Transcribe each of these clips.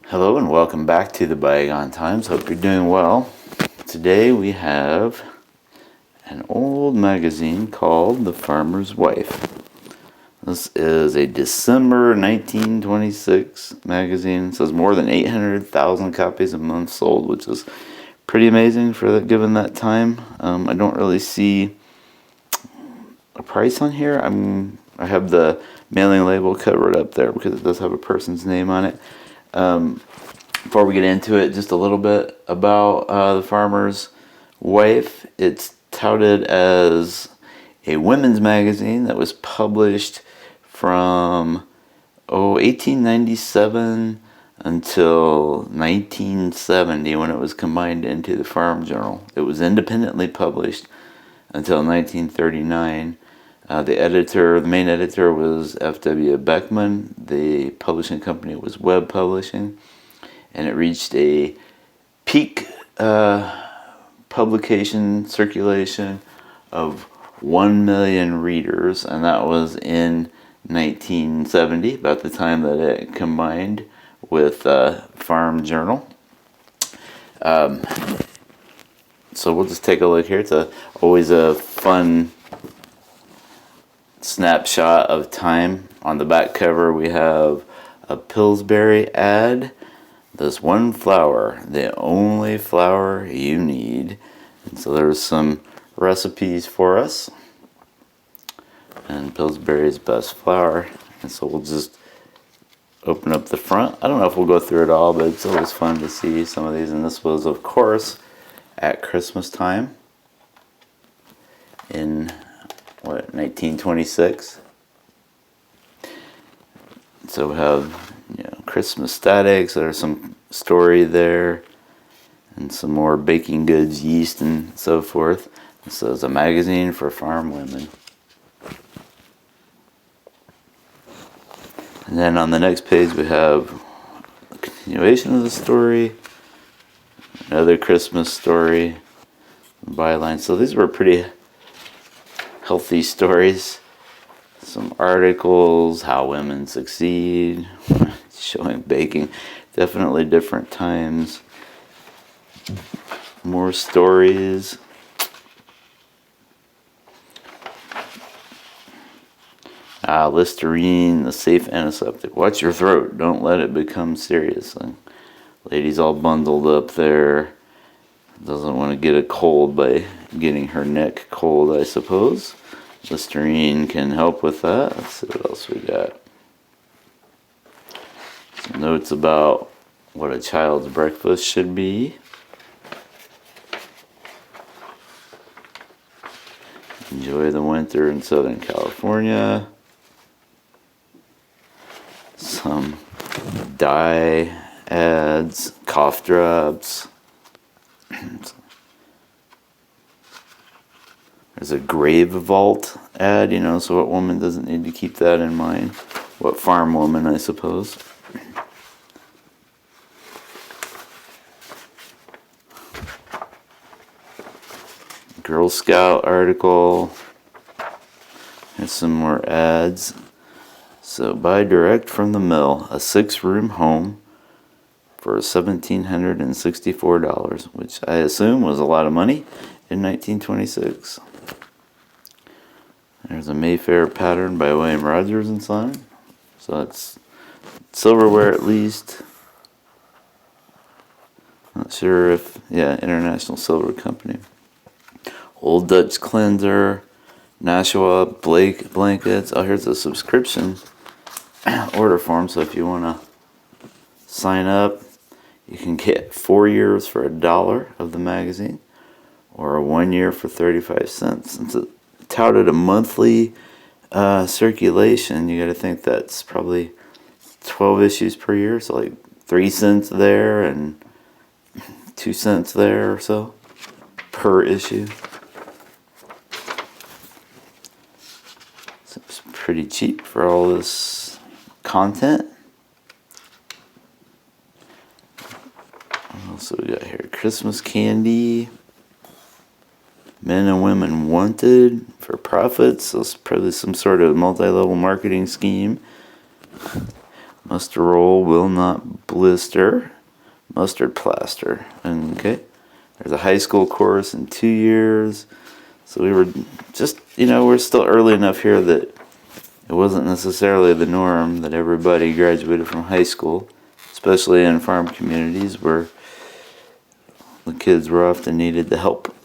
Hello and welcome back to the Bygone Times. Hope you're doing well. Today we have an old magazine called The Farmer's Wife. This is a December 1926 magazine. It says more than 800,000 copies a month sold, which is pretty amazing for given that time. I don't really see a price on here. I have the mailing label covered up there because it does have a person's name on it. Before we get into it, just a little bit about The Farmer's Wife. It's touted as a women's magazine that was published from 1897 until 1970 when it was combined into the Farm Journal. It was independently published until 1939. The main editor was F.W. Beckman. The publishing company was Webb Publishing. And it reached a peak publication circulation of 1 million readers, and that was in 1970, about the time that it combined with Farm Journal. So we'll just take a look here. It's always a fun snapshot of time. On the back cover we have a Pillsbury ad. This one flour, the only flour you need. And so there's some recipes for us. And Pillsbury's best flour. And so we'll just open up the front. I don't know if we'll go through it all, but it's always fun to see some of these. And this was, of course, at Christmas time in 1926. So we have Christmas statics. There's some story there, and some more baking goods, yeast, and so forth. So it's a magazine for farm women. And then on the next page we have a continuation of the story, another Christmas story, byline. So these were pretty healthy stories. Some articles, how women succeed, showing baking, definitely different times. More stories. Listerine, the safe antiseptic. Watch your throat, don't let it become serious. Lady's all bundled up there. Doesn't want to get a cold by getting her neck cold, I suppose. Listerine can help with that. Let's see what else we got. Some notes about what a child's breakfast should be. Enjoy the winter in Southern California. Some dye ads, cough drops. There's a grave vault ad, so what woman doesn't need to keep that in mind? What farm woman, I suppose. Girl Scout article. There's some more ads. So buy direct from the mill, a 6-room home for $1,764, which I assume was a lot of money in 1926. There's a Mayfair pattern by William Rogers and Son. So it's silverware at least. Not sure if, International Silver Company. Old Dutch cleanser, Nashua Blake blankets. Oh, here's a subscription order form. So if you want to sign up, you can get 4 years for $1 of the magazine, or 1 year for 35 cents. Since it touted a monthly circulation, you got to think that's probably 12 issues per year. So like 3 cents there and 2 cents there or so per issue. So it's pretty cheap for all this content. What else we got here? Christmas candy. Men and women wanted for profits. So it's probably some sort of multi-level marketing scheme. Mustard roll will not blister. Mustard plaster. Okay. There's a high school course in 2 years. So we were just, we're still early enough here that it wasn't necessarily the norm that everybody graduated from high school, especially in farm communities where the kids were often needed to help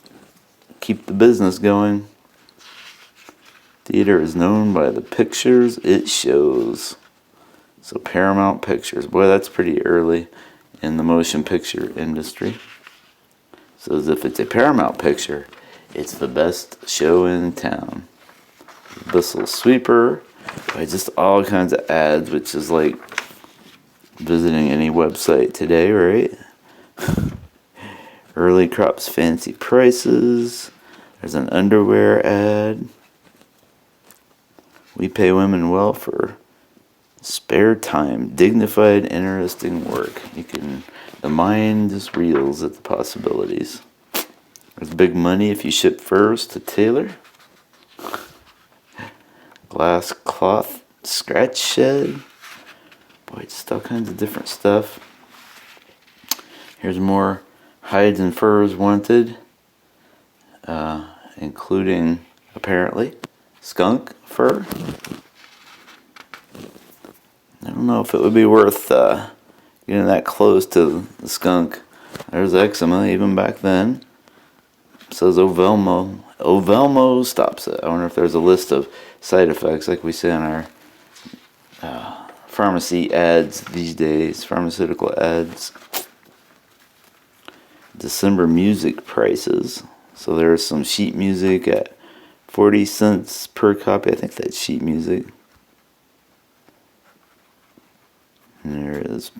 keep the business going. Theater is known by the pictures it shows. So Paramount Pictures. Boy, that's pretty early in the motion picture industry. So as if it's a Paramount picture, it's the best show in town. Bissell Sweeper. Boy, just all kinds of ads, which is like visiting any website today, right? Early Crops Fancy Prices. There's an underwear ad. We pay women well for spare time, dignified, interesting work. The mind just reels at the possibilities. There's big money if you ship furs to Taylor. Glass cloth scratch shed. Boy, just all kinds of different stuff. Here's more hides and furs wanted, including, apparently, skunk fur. I don't know if it would be worth getting that close to the skunk. There's eczema even back then. It says Ovelmo. Ovelmo stops it. I wonder if there's a list of side effects like we see on our pharmacy ads these days, pharmaceutical ads. December music prices. So there's some sheet music at 40 cents per copy. I think that's sheet music. And there is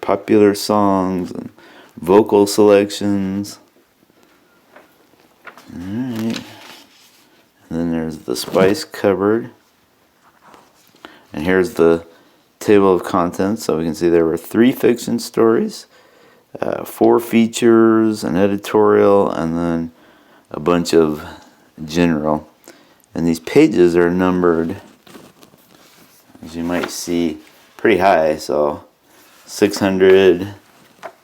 popular songs and vocal selections. Alright. And then there's the spice cupboard. And here's the table of contents. So we can see there were 3 fiction stories, 4 features, an editorial, and then a bunch of general. And these pages are numbered, as you might see, pretty high. So 600,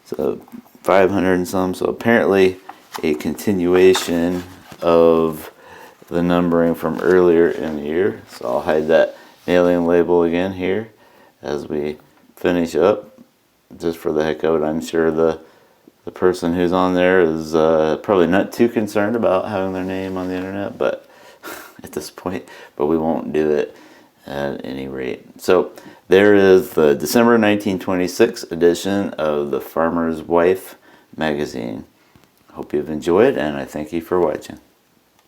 so 500 and some. So apparently a continuation of the numbering from earlier in the year. So I'll hide that mailing label again here as we finish up. Just for the heck of it, I'm sure the person who's on there is probably not too concerned about having their name on the internet, but at this point, but we won't do it at any rate. So there is the December 1926 edition of the Farmer's Wife magazine. Hope you've enjoyed, and I thank you for watching.